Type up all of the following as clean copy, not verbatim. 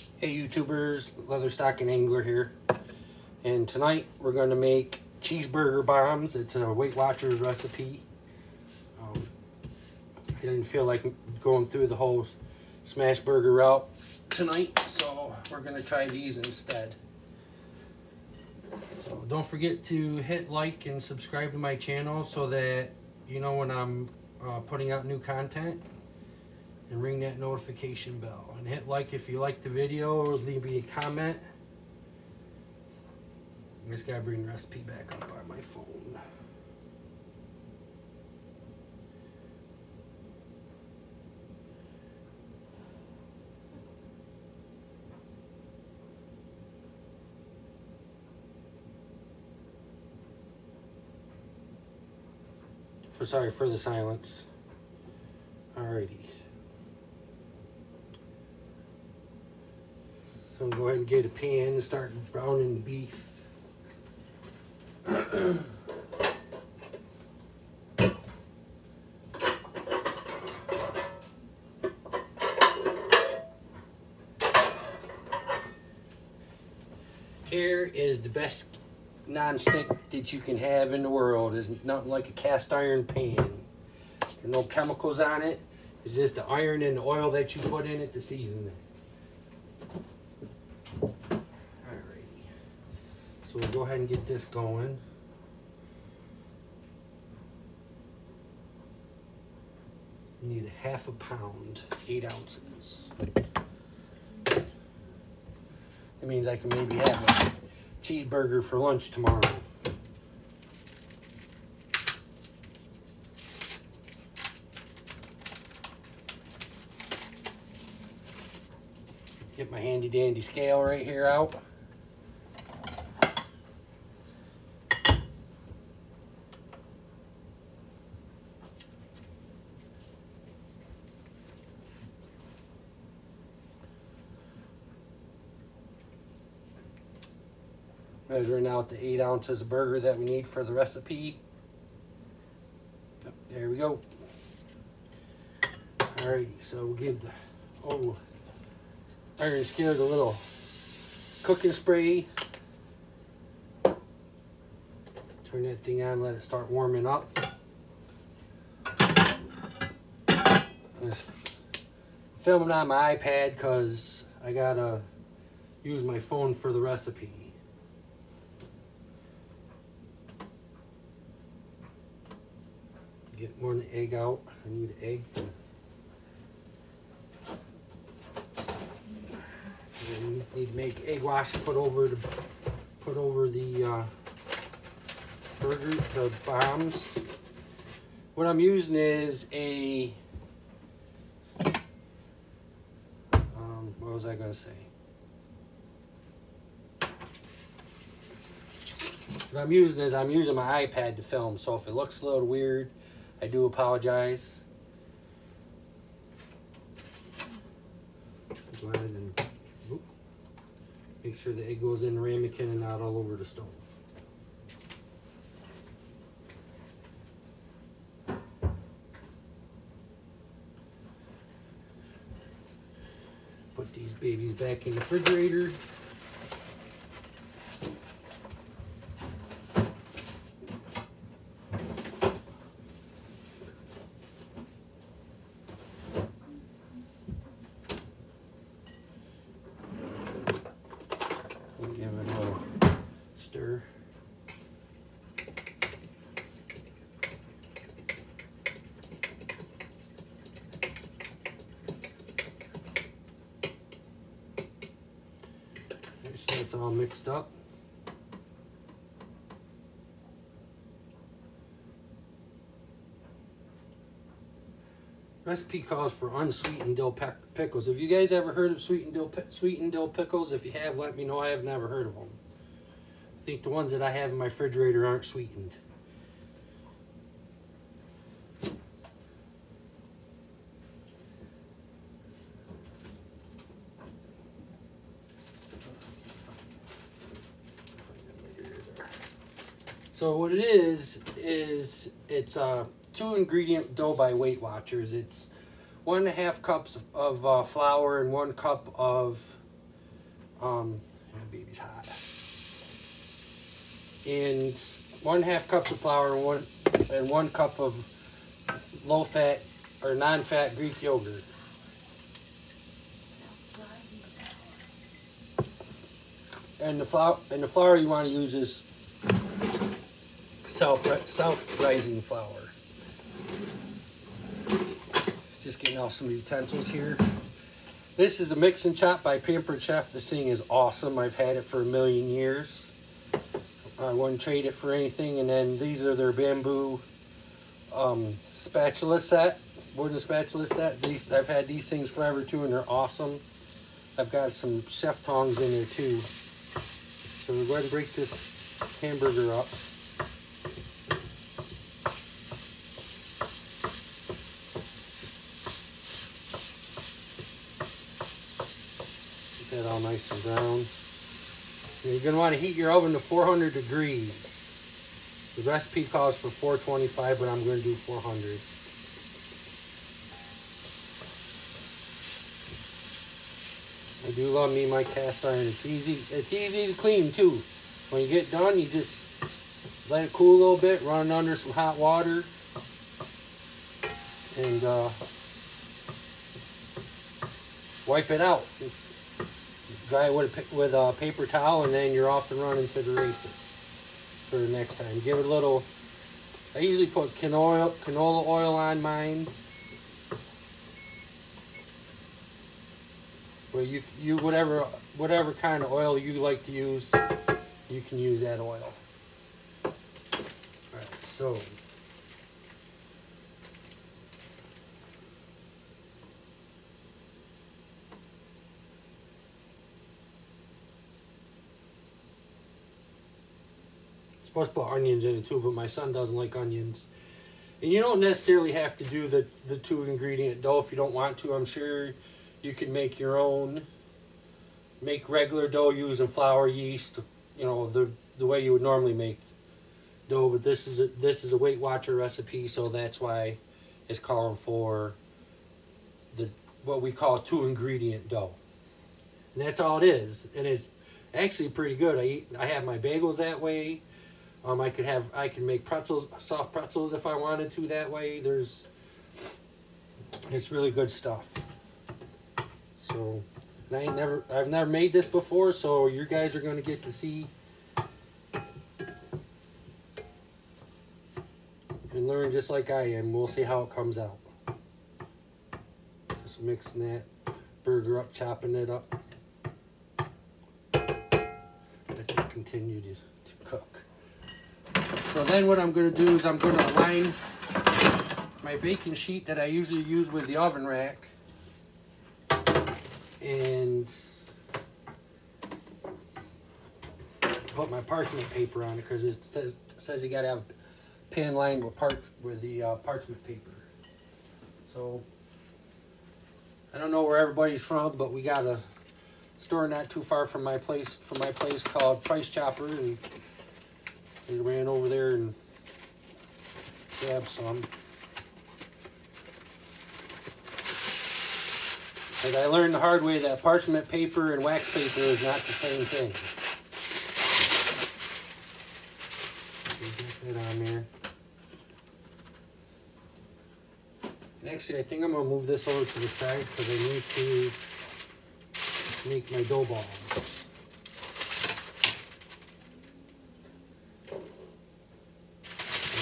Hey YouTubers, Leatherstock and Angler here, and tonight we're going to make cheeseburger bombs. It's a Weight Watchers recipe. I didn't feel like going through the whole smash burger route tonight, so we're going to try these instead. So don't forget to hit like and subscribe to my channel so that you know when I'm putting out new content, and ring that notification bell. And hit like if you like the video, or leave me a comment. I just gotta bring the recipe back up on my phone. Sorry for the silence. Alrighty. So I'm going to go ahead and get a pan and start browning the beef. Here is the best non-stick that you can have in the world. There's nothing like a cast iron pan. There's no chemicals on it. It's just the iron and the oil that you put in it to season it. Alrighty. So we'll go ahead and get this going. You need a ½ pound, 8 ounces. That means I can maybe have a cheeseburger for lunch tomorrow. Get my handy dandy scale right here out. Measuring out the 8 ounces of burger that we need for the recipe. Yep, there we go. Alright, so we'll give the iron skillet a little cooking spray. Turn that thing on, let it start warming up. I'm just filming on my iPad because I gotta use my phone for the recipe. Get more than the egg out. I need an egg. And need to make egg wash to put over the burger, the bombs. What I'm using is a what was I gonna say? What I'm using is I'm using my iPad to film, so if it looks a little weird, I do apologize. Go ahead and make sure the egg goes in the ramekin and not all over the stove. Put these babies back in the refrigerator. Give it a little stir. So it's all mixed up. Recipe calls for unsweetened dill pickles. Have you guys ever heard of sweetened dill pickles? If you have, let me know. I have never heard of them. I think the ones that I have in my refrigerator aren't sweetened. So what it is it's a 2-ingredient dough by Weight Watchers. It's 1.5 cups of flour and 1 cup of My baby's hot. And 1/2 cup of flour and 1 cup of low-fat or non-fat Greek yogurt. And the flour you want to use is self-rising flour. Just getting off some utensils here. This is a mix and chop by Pampered Chef. This thing is awesome. I've had it for a million years. I wouldn't trade it for anything. And then these are their bamboo spatula set, wooden spatula set. I've had these things forever too, and they're awesome. I've got some chef tongs in there too. So we'll go ahead and break this hamburger up. Get that all nice and brown. And you're going to want to heat your oven to 400 degrees. The recipe calls for 425, but I'm going to do 400. I do love me my cast iron. It's easy to clean too. When you get done, you just let it cool a little bit, run it under some hot water, and wipe it out. Dry it with a paper towel, and then you're off and running to the races for the next time. Give it a little. I usually put canola oil on mine. Well, you whatever kind of oil you like to use, you can use that oil. Alright, so I'm supposed to put onions in it too, but my son doesn't like onions. And you don't necessarily have to do the 2-ingredient dough if you don't want to. I'm sure you can make your own. Make regular dough using flour, yeast, you know, the way you would normally make dough. But this is a Weight Watcher recipe, so that's why it's calling for what we call 2-ingredient dough. And that's all it is. And it's actually pretty good. I have my bagels that way. I can make pretzels, soft pretzels if I wanted to that way. It's really good stuff. So, I've never made this before, so you guys are going to get to see and learn just like I am. We'll see how it comes out. Just mixing that burger up, chopping it up. Let it continue to cook. So then what I'm going to do is I'm going to align my baking sheet that I usually use with the oven rack, and put my parchment paper on it, because it says you got to have a pan lined with the parchment paper. So I don't know where everybody's from, but we got a store not too far from my place called Price Chopper, and we ran over there and grabbed some. And I learned the hard way that parchment paper and wax paper is not the same thing. Get that on there. And actually, I think I'm going to move this over to the side because I need to make my dough balls.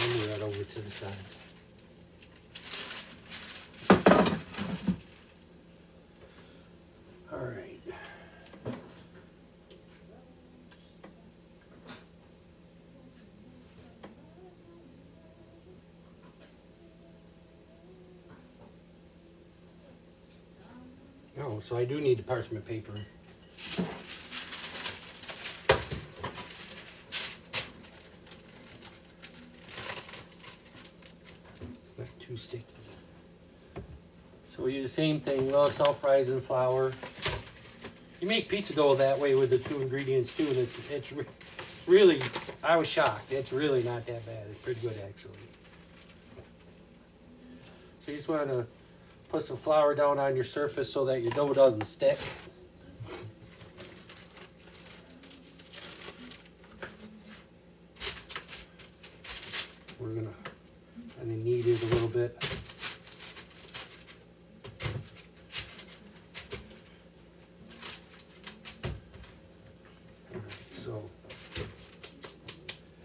I'll move that over to the side. Oh, so I do need the parchment paper. Not too sticky. So we use the same thing, little self-rising flour. You make pizza dough that way with the 2 ingredients too, and it's really, I was shocked. It's really not that bad. It's pretty good actually. So you just want to put some flour down on your surface so that your dough doesn't stick. we're gonna kind of knead it a little bit. All right, so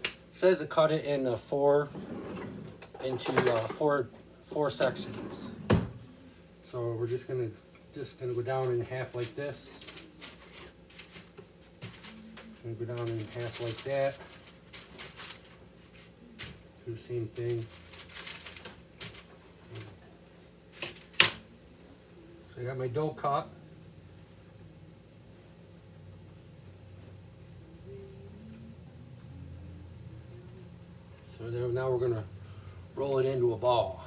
it says to cut it in four sections. So we're just gonna go down in half like this. Gonna go down in half like that. Do the same thing. So I got my dough cut. So now we're gonna roll it into a ball.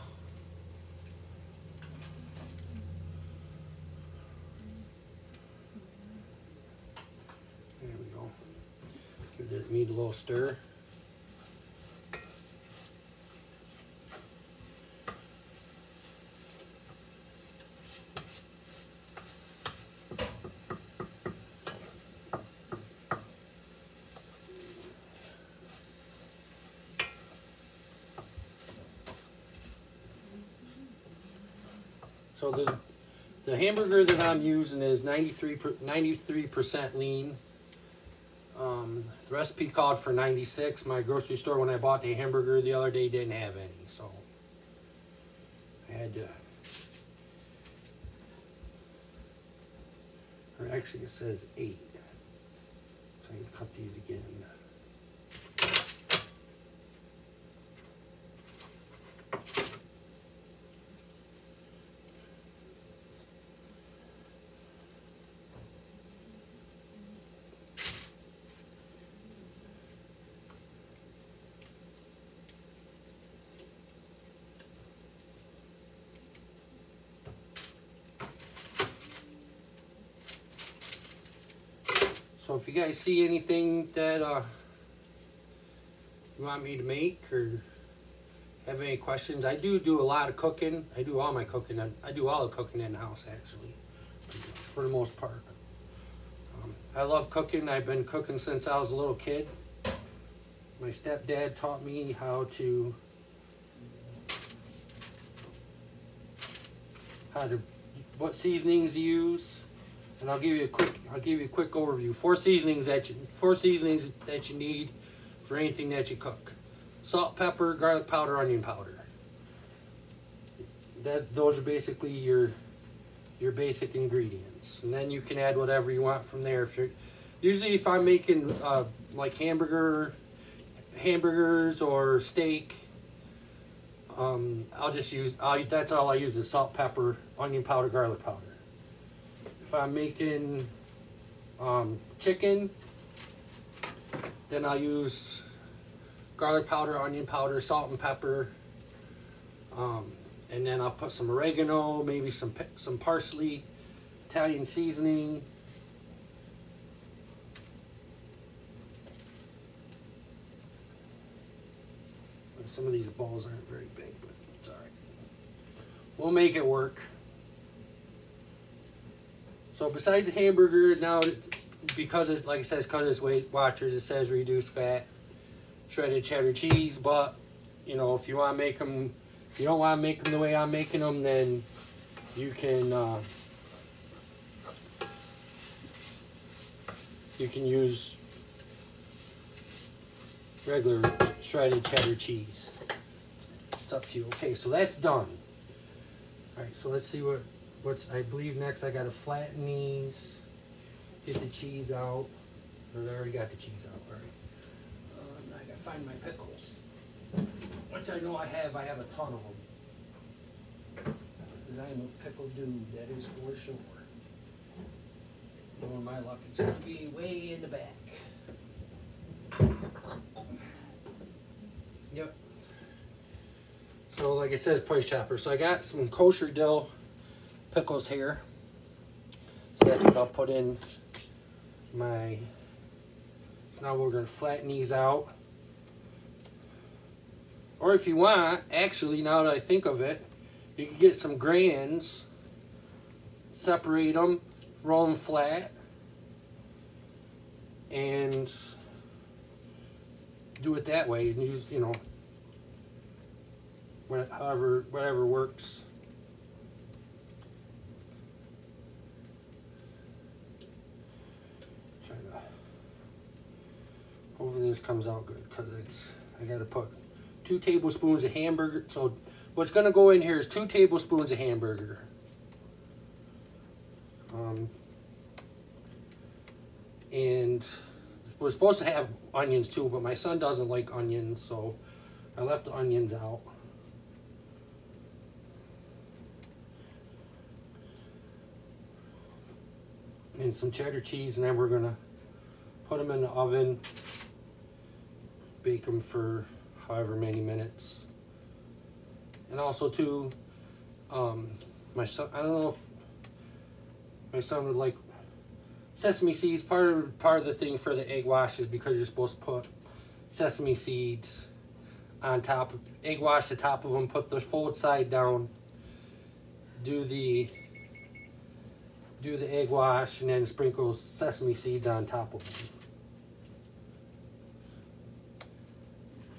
There we go. Give the meat a little stir. So the hamburger that I'm using is 93% lean. The recipe called for 96. My grocery store, when I bought the hamburger the other day, didn't have any, so I had to. Or actually, it says 8. So I can cut these again. So if you guys see anything that you want me to make or have any questions, I do a lot of cooking. I do all my cooking. I do all the cooking in the house, actually, for the most part. I love cooking. I've been cooking since I was a little kid. My stepdad taught me what seasonings to use. And I'll give you a quick overview. Four seasonings that you need for anything that you cook: salt, pepper, garlic powder, onion powder. Those are basically your basic ingredients, and then you can add whatever you want from there. If I'm making like hamburgers or steak, that's all I use is salt, pepper, onion powder, garlic powder. If I'm making chicken, then I'll use garlic powder, onion powder, salt and pepper, and then I'll put some oregano, maybe some parsley, Italian seasoning. Some of these balls aren't very big, but it's all right. We'll make it work. So besides the hamburger, now because it's like it says, cut as Weight Watchers, it says reduced fat, shredded cheddar cheese. But you know, if you want to make them, if you don't want to make them the way I'm making them, then you can use regular shredded cheddar cheese. It's up to you. Okay, so that's done. All right, so let's see what's I believe next. I got to flatten these, get the cheese out. Or I already got the cheese out, right? I got to find my pickles, which I know I have a ton of them. Because I am a pickle dude, that is for sure. Knowing my luck, it's going to be way in the back. Yep. So like it says, price chopper. So I got some kosher dill pickles here. So that's what I'll put in my. So now we're going to flatten these out. Or if you want, actually, now that I think of it, you can get some grands, separate them, roll them flat, and do it that way. And use, whatever works. Hopefully this comes out good, because I gotta put 2 tablespoons of hamburger. So what's gonna go in here is 2 tablespoons of hamburger. And we're supposed to have onions too, but my son doesn't like onions, so I left the onions out. And some cheddar cheese, and then we're gonna put them in the oven, bake them for however many minutes. And also too, my son, I don't know if my son would like sesame seeds. Part of the thing for the egg wash is because you're supposed to put sesame seeds on top. Egg wash the top of them, put the fold side down, do the egg wash, and then sprinkle sesame seeds on top of them.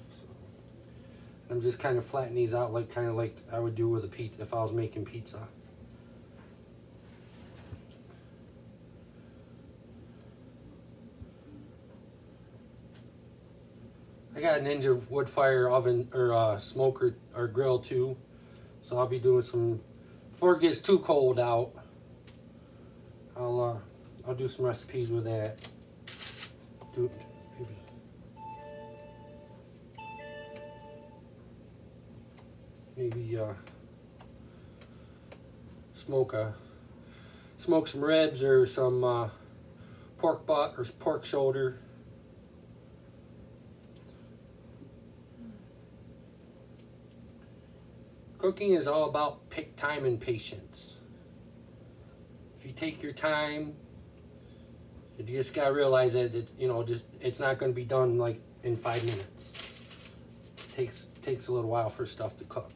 So, I'm just kind of flattening these out kind of like I would do with a pizza if I was making pizza. I got a Ninja wood fire oven or smoker or grill too, so I'll be doing some before it gets too cold out. I'll do some recipes with that. Maybe smoke some ribs or some pork butt or pork shoulder. Cooking is all about time and patience. If you take your time, you just gotta realize that it's not going to be done like in 5 minutes. It takes a little while for stuff to cook.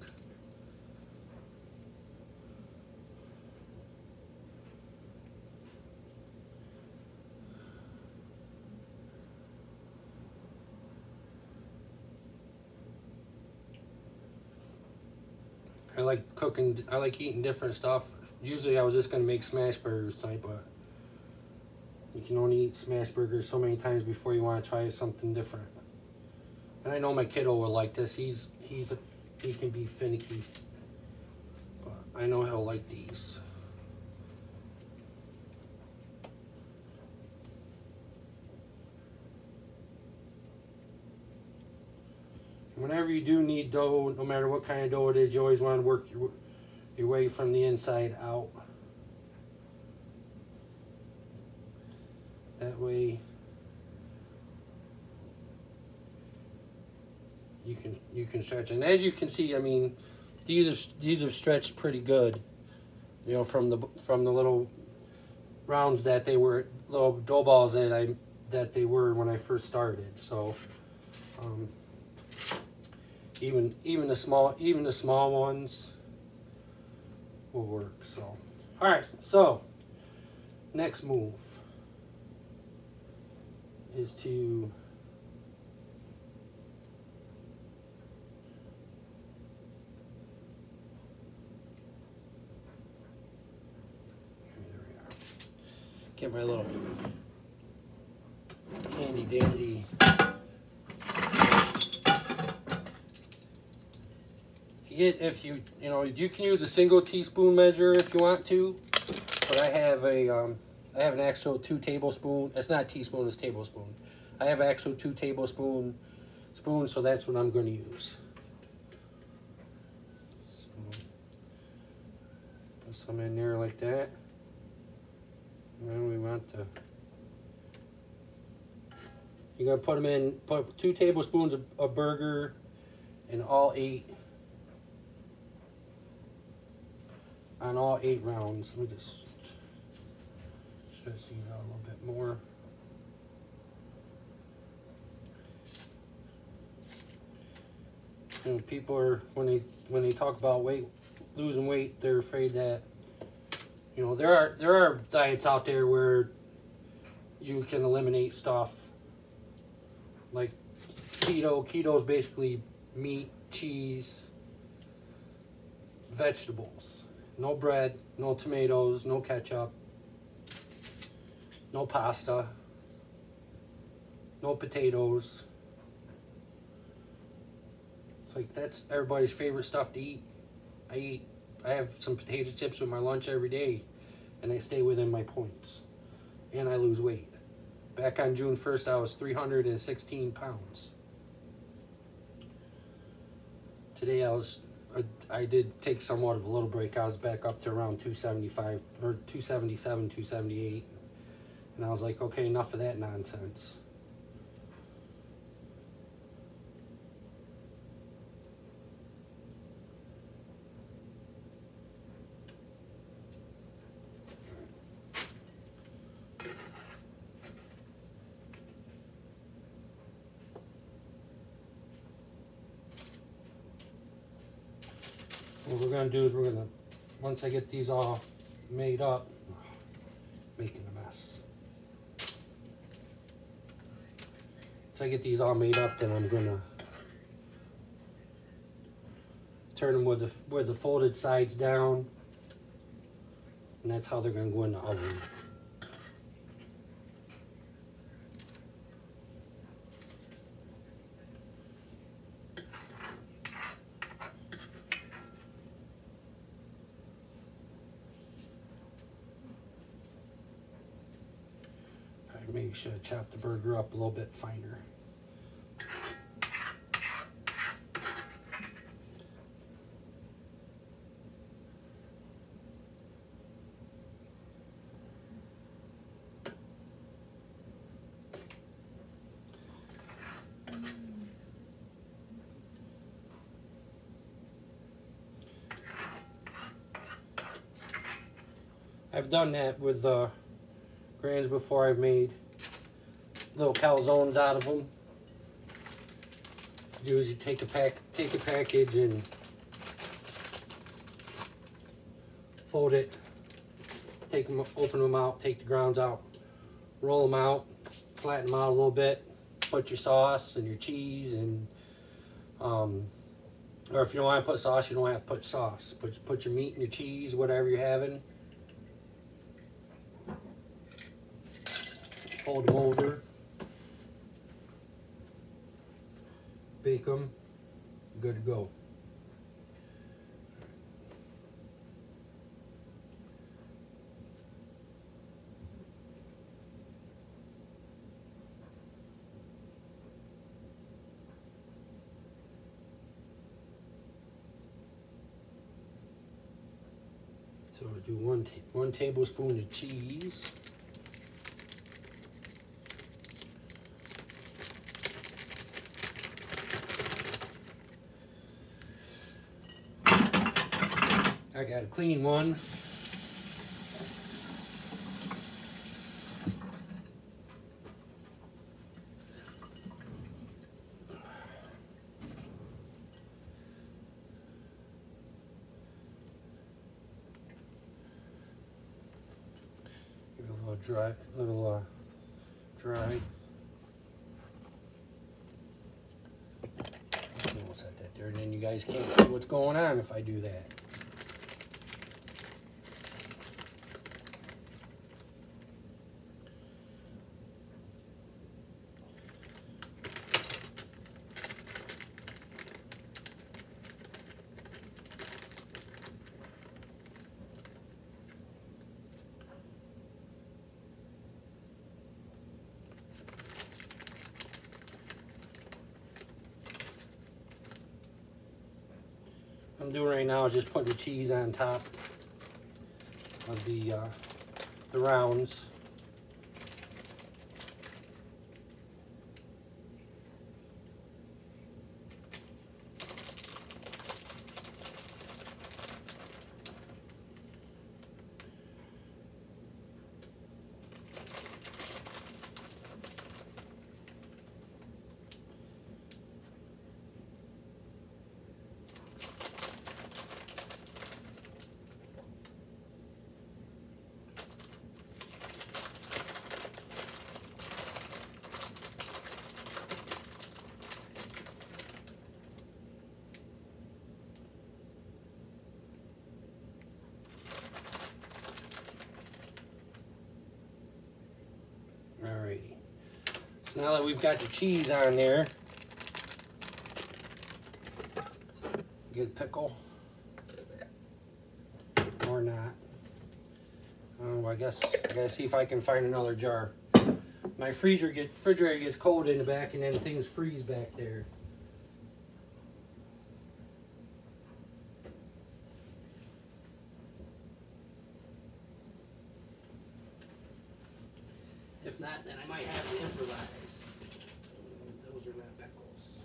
I like cooking. I like eating different stuff. Usually I was just going to make smash burgers tonight, but you can only eat smash burgers so many times before you want to try something different. And I know my kiddo will like this. He can be finicky, but I know he'll like these. Whenever you do need dough, no matter what kind of dough it is, you always want to work your way from the inside out. That way you can stretch. And as you can see, I mean, these are stretched pretty good. You know, from the little rounds that they were, little dough balls that they were when I first started. So even the small ones will work. So all right, so next move is to get my little handy dandy you can use a single teaspoon measure if you want to, but I have an actual 2 tablespoon. It's not teaspoon, it's tablespoon. I have actual 2 tablespoon spoons, so that's what I'm going to use. So, put some in there like that. And then we want to. You're going to put them in. Put 2 tablespoons of burger in all 8. On all 8 rounds. Let me just stretch these out a little bit more. You know, people are when they talk about losing weight, they're afraid that there are diets out there where you can eliminate stuff like keto. Keto is basically meat, cheese, vegetables. No bread, no tomatoes, no ketchup, no pasta, no potatoes. It's like that's everybody's favorite stuff to eat. I have some potato chips with my lunch every day, and I stay within my points, and I lose weight. Back on June 1st, I was 316 pounds. Today I did take somewhat of a little break. I was back up to around 275 or 277, 278, and I was like, okay, enough of that nonsense. What we're going to do is once I get these all made up, making a mess. Once I get these all made up, then I'm going to turn them with the folded sides down, and that's how they're going to go in the oven. Maybe should have chopped the burger up a little bit finer. I've done that with grains before. I've made little calzones out of them. What you do is you take a package and fold it, open them out, take the grounds out, roll them out, flatten them out a little bit, put your sauce and your cheese and or if you don't want to put sauce, you don't have to put sauce. Put your meat and your cheese, whatever you're having. Fold them over. Bake them, good to go. So I'll do one tablespoon of cheese. I got a clean one. Give it a little dry, dry. We'll set that there, and then you guys can't see what's going on if I do that. I'm doing right now is just putting the cheese on top of the rounds. So now that we've got the cheese on there, get a pickle. Or not. Oh, I guess I gotta see if I can find another jar. My refrigerator gets cold in the back and then things freeze back there. If not, then I might have to improvise. Those are not pickles.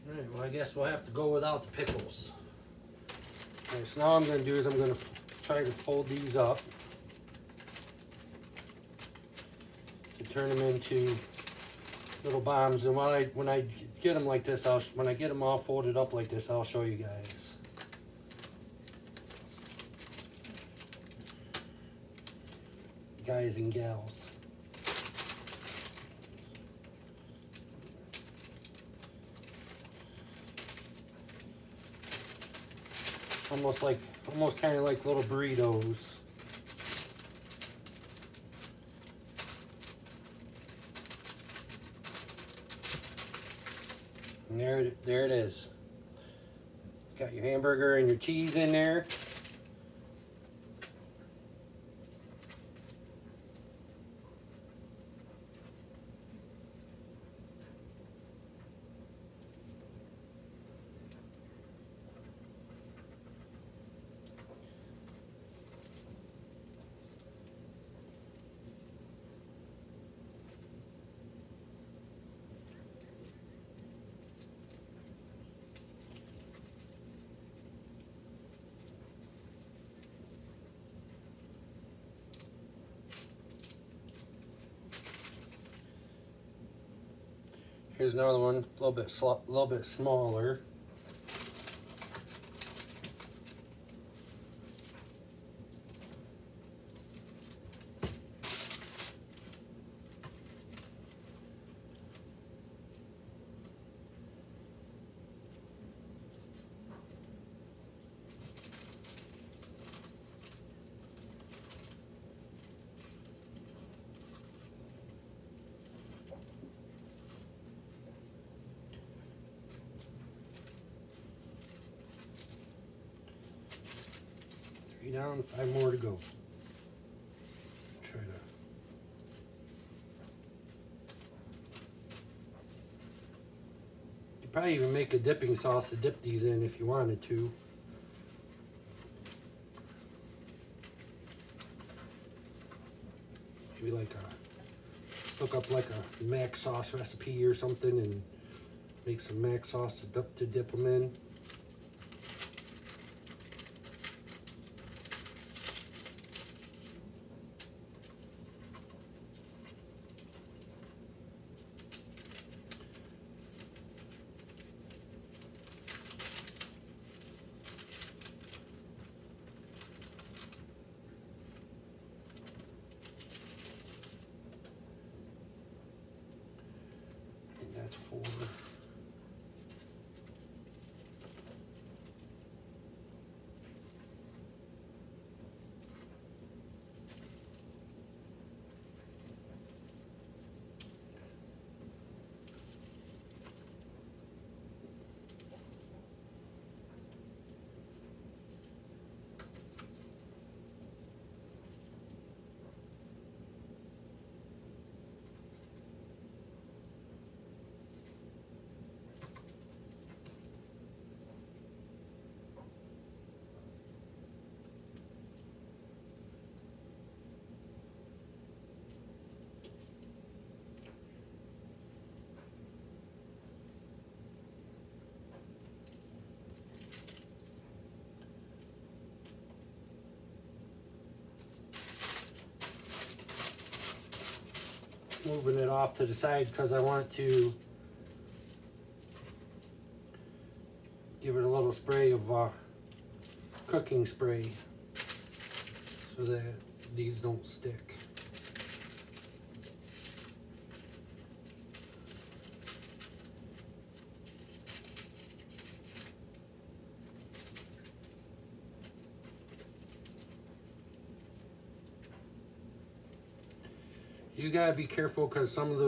Alright, well I guess we'll have to go without the pickles. Alright, so now what I'm going to do is I'm going to try to fold these up to turn them into little bombs. And when I get them like this, when I get them all folded up like this, I'll show you guys. Guys and gals. Almost kind of like little burritos. And there it is. Got your hamburger and your cheese in there. Here's another one, a little bit smaller. Down, 5 more to go. Try to. You probably even make a dipping sauce to dip these in if you wanted to. Maybe like look up like a mac sauce recipe or something and make some mac sauce to dip them in. That's 4. moving it off to the side because I want to give it a little spray of cooking spray so that these don't stick. You gotta be careful because some of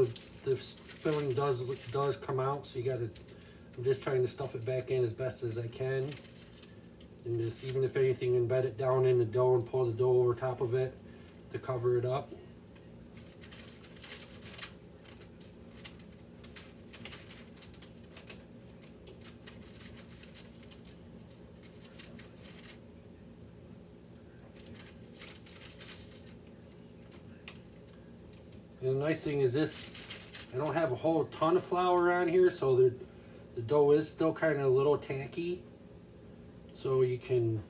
the filling does come out, so you gotta. I'm just trying to stuff it back in as best as I can, and just even if anything, embed it down in the dough and pull the dough over top of it to cover it up. And the nice thing is this, I don't have a whole ton of flour on here, so the dough is still kind of a little tacky. So you can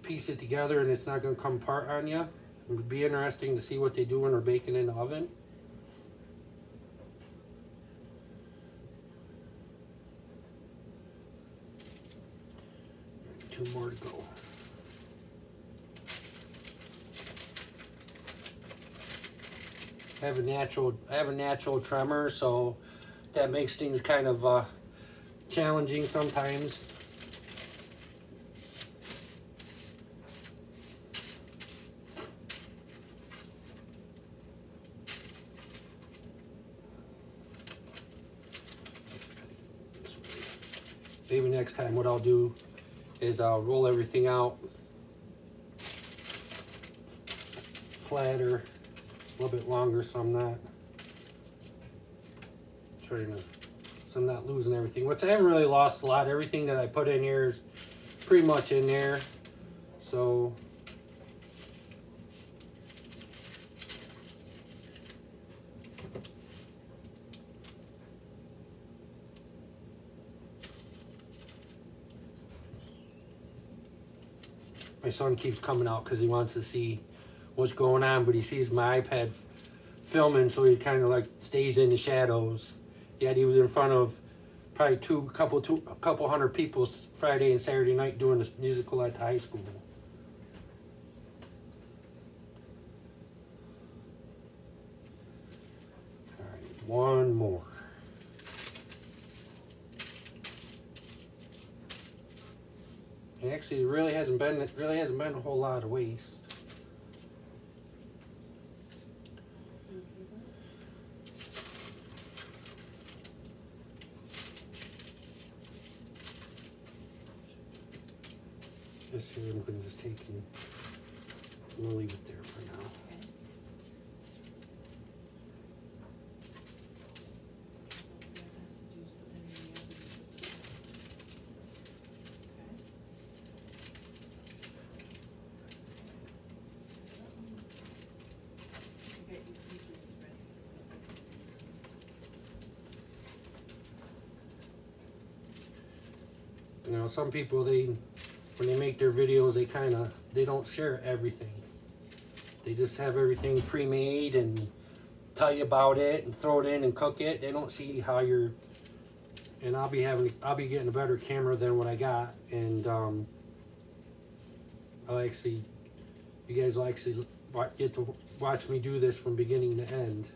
piece it together and it's not going to come apart on you. It would be interesting to see what they do when they're baking in the oven. Two more to go. I have a natural tremor, so that makes things kind of challenging sometimes. Maybe next time what I'll do is I'll roll everything out flatter, a little bit longer, so I'm not losing everything, which I haven't really lost a lot. Everything that I put in here is pretty much in there, so my son keeps coming out because he wants to see what's going on, but he sees my iPad filming, so he kind of like stays in the shadows. Yet he was in front of probably a couple hundred people Friday and Saturday night doing this musical at the high school. All right, one more. And actually, it really hasn't been a whole lot of waste. This here I'm going to just take and we'll leave it there for now. You know, some people, when they make their videos, they don't share everything. They just have everything pre-made and tell you about it and throw it in and cook it. They don't see how you're, and I'll be getting a better camera than what I got, and you guys will actually get to watch me do this from beginning to end.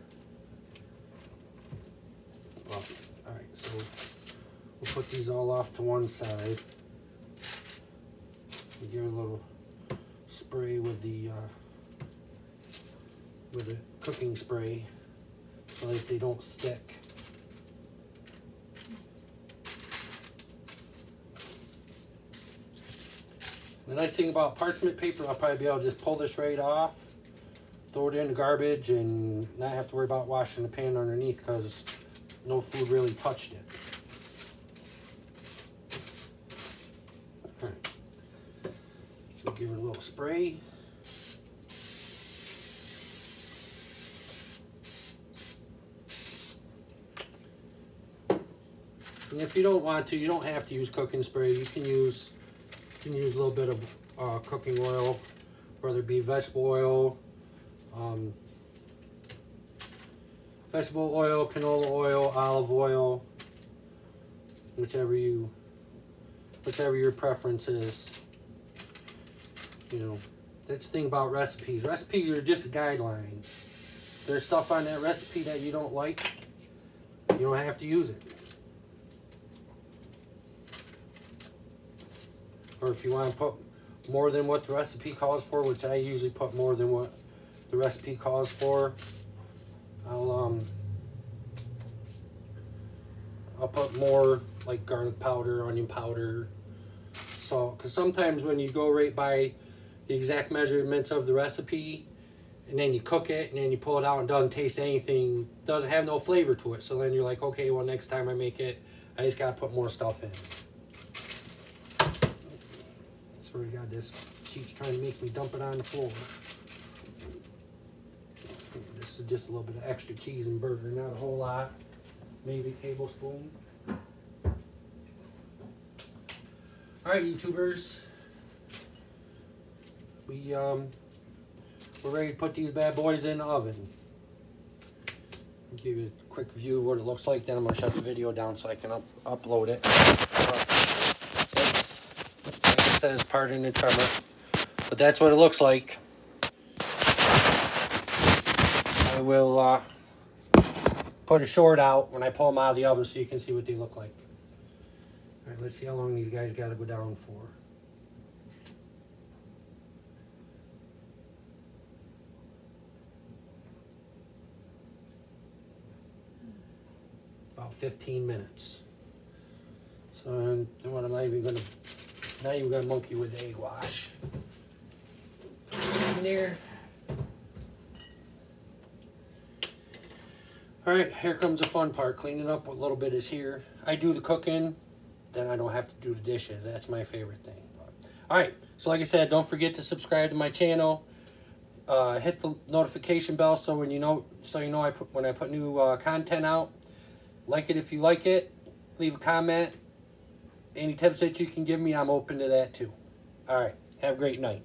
Well, all right, so we'll put these all off to one side. Give it a little spray with the cooking spray so that they don't stick. The nice thing about parchment paper, I'll probably be able to just pull this right off, throw it in the garbage, and not have to worry about washing the pan underneath because no food really touched it. All right. So give it a little spray. And if you don't want to, you don't have to use cooking spray. You can use a little bit of cooking oil, whether it be vegetable oil, vegetable oil, canola oil, olive oil, whichever your preference is. You know, that's the thing about recipes. Recipes are just a guideline. There's stuff on that recipe that you don't like, you don't have to use it. Or if you want to put more than what the recipe calls for, which I usually put more than what the recipe calls for, I'll put more, like garlic powder, onion powder, salt. Because sometimes when you go right by the exact measurements of the recipe, and then you cook it, and then you pull it out and it doesn't taste anything, doesn't have no flavor to it. So then you're like, okay, well, next time I make it, I just got to put more stuff in. I swear to God, this sheet's trying to make me dump it on the floor. This is just a little bit of extra cheese and burger, not a whole lot. Maybe a tablespoon. Alright, YouTubers. We're ready to put these bad boys in the oven. I'll give you a quick view of what it looks like, then I'm going to shut the video down so I can upload it. It's, like it says, pardon the tremor, but that's what it looks like. I will put a short out when I pull them out of the oven so you can see what they look like. Alright, let's see how long these guys got to go down for. About 15 minutes. So I'm not even gonna monkey with the egg wash. Put it in there. Alright, here comes the fun part. Cleaning up what little bit is here. I do the cooking, then I don't have to do the dishes. That's my favorite thing. Alright, so like I said, don't forget to subscribe to my channel. Hit the notification bell so when you know when I put new content out. Like it if you like it. Leave a comment. Any tips that you can give me, I'm open to that too. Alright, have a great night.